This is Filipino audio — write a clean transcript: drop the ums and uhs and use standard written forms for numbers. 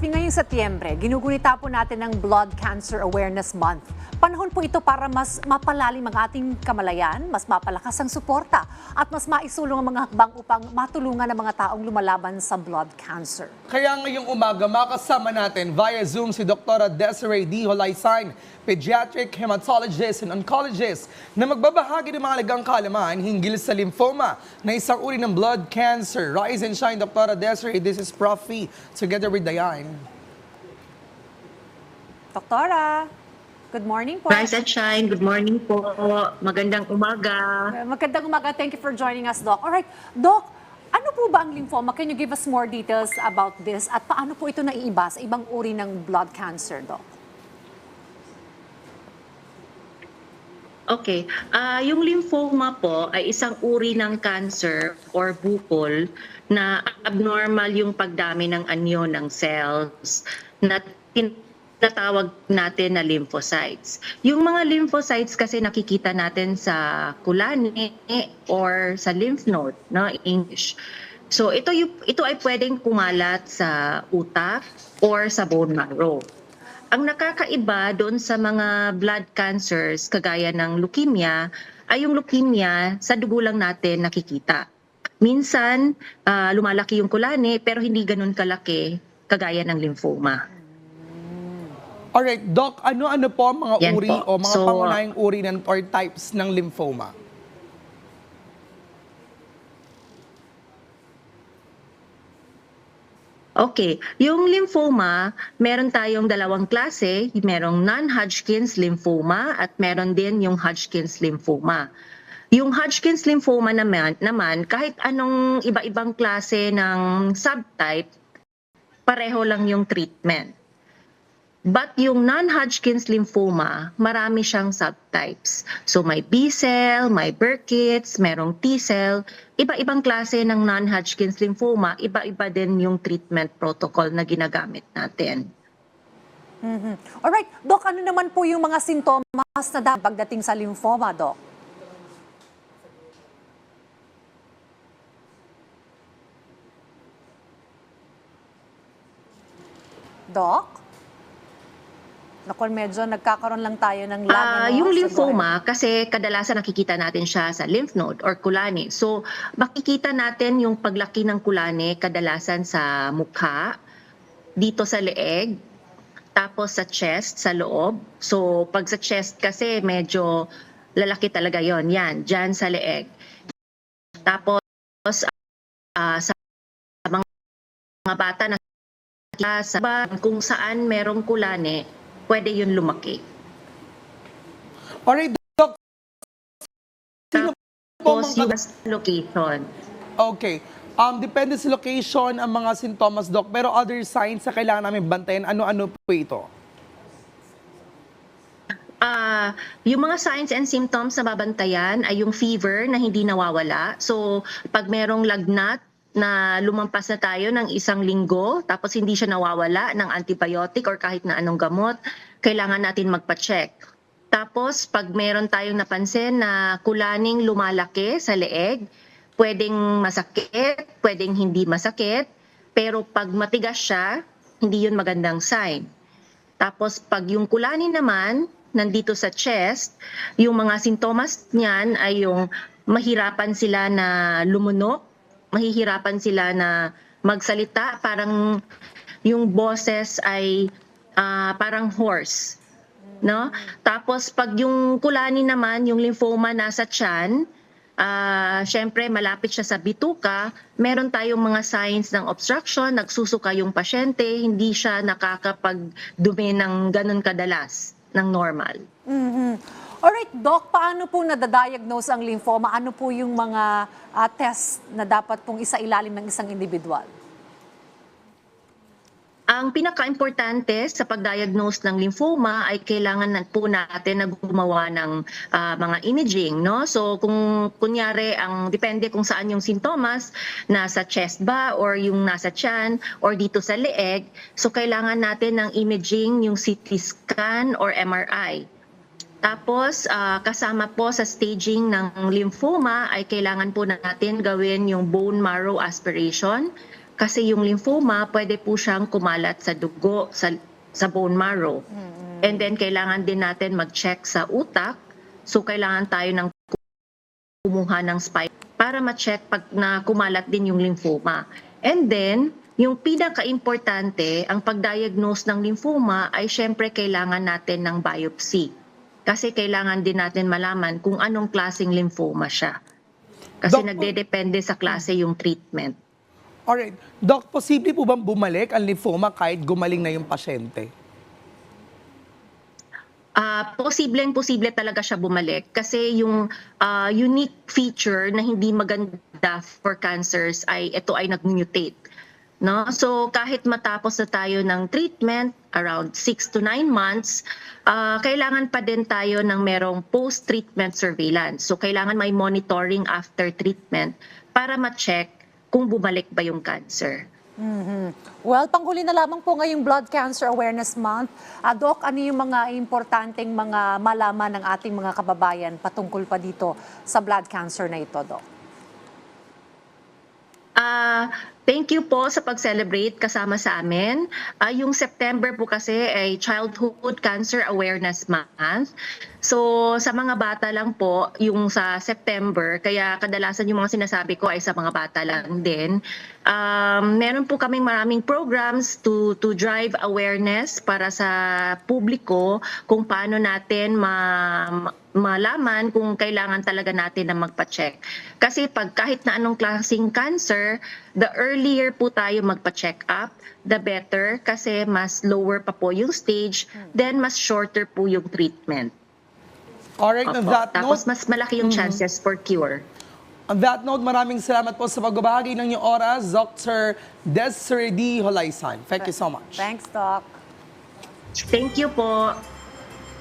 Aspi, ngayong Setyembre, ginugunita po natin ng Blood Cancer Awareness Month. Panahon po ito para mas mapalalim ang ating kamalayan, mas mapalakas ang suporta, at mas maisulong ang mga hakbang upang matulungan ang mga taong lumalaban sa blood cancer. Kaya ngayong umaga, makasama natin via Zoom si Dr. Desiree D. Holaysain, pediatric hematologist and oncologist, na magbabahagi ng mga alagang kaalaman hinggil sa lymphoma na isang uri ng blood cancer. Rise and shine, Dr. Desiree. This is Prof. Fee, together with Diane. Doktora, good morning po. Rise and shine. Good morning po. Magandang umaga. Magandang umaga. Thank you for joining us, Doc. Alright, Doc, ano po ba ang lymphoma? Can you give us more details about this? At paano po ito naiiba sa ibang uri ng blood cancer, Doc? Okay. Yung lymphoma po ay isang uri ng cancer or bukol na abnormal yung pagdami ng anyo ng cells na tinatawag natin na lymphocytes. Yung mga lymphocytes kasi nakikita natin sa kulani or sa lymph node, no, English. So ito ay pwedeng kumalat sa utak or sa bone marrow. Ang nakakaiba doon sa mga blood cancers kagaya ng leukemia ay yung leukemia sa dugo lang natin nakikita. Minsan lumalaki yung kulani pero hindi ganun kalaki kagaya ng lymphoma. Alright, Doc, ano-ano po ang mga Yan uri po. o mga So, pangunahing uri or types ng lymphoma? Okay, yung lymphoma, meron tayong dalawang klase, merong non-Hodgkin's lymphoma at meron din yung Hodgkin's lymphoma. Yung Hodgkin's lymphoma naman kahit anong iba-ibang klase ng subtype, pareho lang yung treatment. But yung non-Hodgkin's lymphoma, marami siyang subtypes. So may B-cell, may Burkitt's, merong T-cell. Iba-ibang klase ng non-Hodgkin's lymphoma, iba-iba din yung treatment protocol na ginagamit natin. Alright, Doc, ano naman po yung mga sintomas na dapat pagdating sa lymphoma, Doc? Doc? Naku, medyo nagkakaroon lang tayo ng lag. Yung lymphoma, kasi kadalasan nakikita natin siya sa lymph node or kulani. So, makikita natin yung paglaki ng kulani kadalasan sa mukha, dito sa leeg, tapos sa chest, sa loob. So, pag sa chest kasi medyo lalaki talaga yon, yan, dyan sa leeg. Tapos, sa mga bata na sa kung saan merong kulani, pwede yun lumaki. Alright, Doc, sino po Tapos mga... yung location. Okay. Depende sa location ang mga sintomas, Doc, pero other signs na kailangan namin bantayan, ano-ano po ito? Yung mga signs and symptoms na babantayan ay yung fever na hindi nawawala. So, pag merong lagnat na lumampas na tayo ng 1 linggo, tapos hindi siya nawawala ng antibiotic or kahit na anong gamot, kailangan natin magpa-check. Tapos, pag meron tayong napansin na kulaning lumalaki sa leeg, pwedeng masakit, pwedeng hindi masakit, pero pag matigas siya, hindi yun magandang sign. Tapos, pag yung kulani naman, nandito sa chest, yung mga sintomas niyan ay yung mahirapan sila na lumunok, mahihirapan sila na magsalita, parang yung boses ay parang hoarse, no? Tapos pag yung kulani naman, yung lymphoma nasa tiyan, syempre malapit siya sa bituka, meron tayong mga signs ng obstruction, nagsusuka yung pasyente, hindi siya nakakapagdumi ng ganun kadalas ng normal. Alright, Doc, paano po nadadiagnose ang lymphoma? Ano po yung mga test na dapat pong isailalim ng isang individual? Ang pinaka-importante sa pag-diagnose ng lymphoma ay kailangan po natin na gumawa ng mga imaging, no? So kung kunyari depende kung saan yung sintomas, nasa chest ba or yung nasa tiyan or dito sa leeg, so kailangan natin ng imaging, yung CT scan or MRI. Tapos, kasama po sa staging ng lymphoma ay kailangan po natin gawin yung bone marrow aspiration Kasi yung lymphoma, pwede po siyang kumalat sa dugo, sa bone marrow. And then kailangan din natin mag-check sa utak. So kailangan tayo ng kumuha ng spike para ma-check pag na kumalat din yung lymphoma. And then, yung pinaka-importante, ang pag-diagnose ng lymphoma ay syempre kailangan natin ng biopsy. Kasi kailangan din natin malaman kung anong klaseng lymphoma siya. Kasi Doc, nagdedepende sa klase yung treatment. Alright. Doc, posible po bang bumalik ang lymphoma kahit gumaling na yung pasyente? Posible talaga siya bumalik kasi yung unique feature na hindi maganda for cancers ay ito ay nag-mutate. No? So kahit matapos na tayo ng treatment, around 6 to 9 months, kailangan pa din tayo ng merong post-treatment surveillance. So kailangan may monitoring after treatment para ma-check kung bumalik ba yung cancer. Well, panghuli na lamang po ngayong Blood Cancer Awareness Month. Doc, ano yung mga importanteng mga malaman ng ating mga kababayan patungkol pa dito sa blood cancer na ito, Doc? Thank you po sa pag-celebrate kasama sa amin. Yung September po kasi ay Childhood Cancer Awareness Month. So sa mga bata lang po, yung sa September, kaya kadalasan yung mga sinasabi ko ay sa mga bata lang din. Meron po kaming maraming programs to drive awareness para sa publiko kung paano natin malaman kung kailangan talaga natin na magpa-check. Kasi pag kahit na anong klaseng cancer, the earlier po tayo magpa-check up, the better kasi mas lower pa po yung stage, then mas shorter po yung treatment. Alright, on that Tapos note, mas malaki yung chances for cure. on that note, maraming salamat po sa pagbabahagi ng inyong oras, Dr. Desiree D. Holaysan. Thank you so much. Thanks, Doc. Thank you po.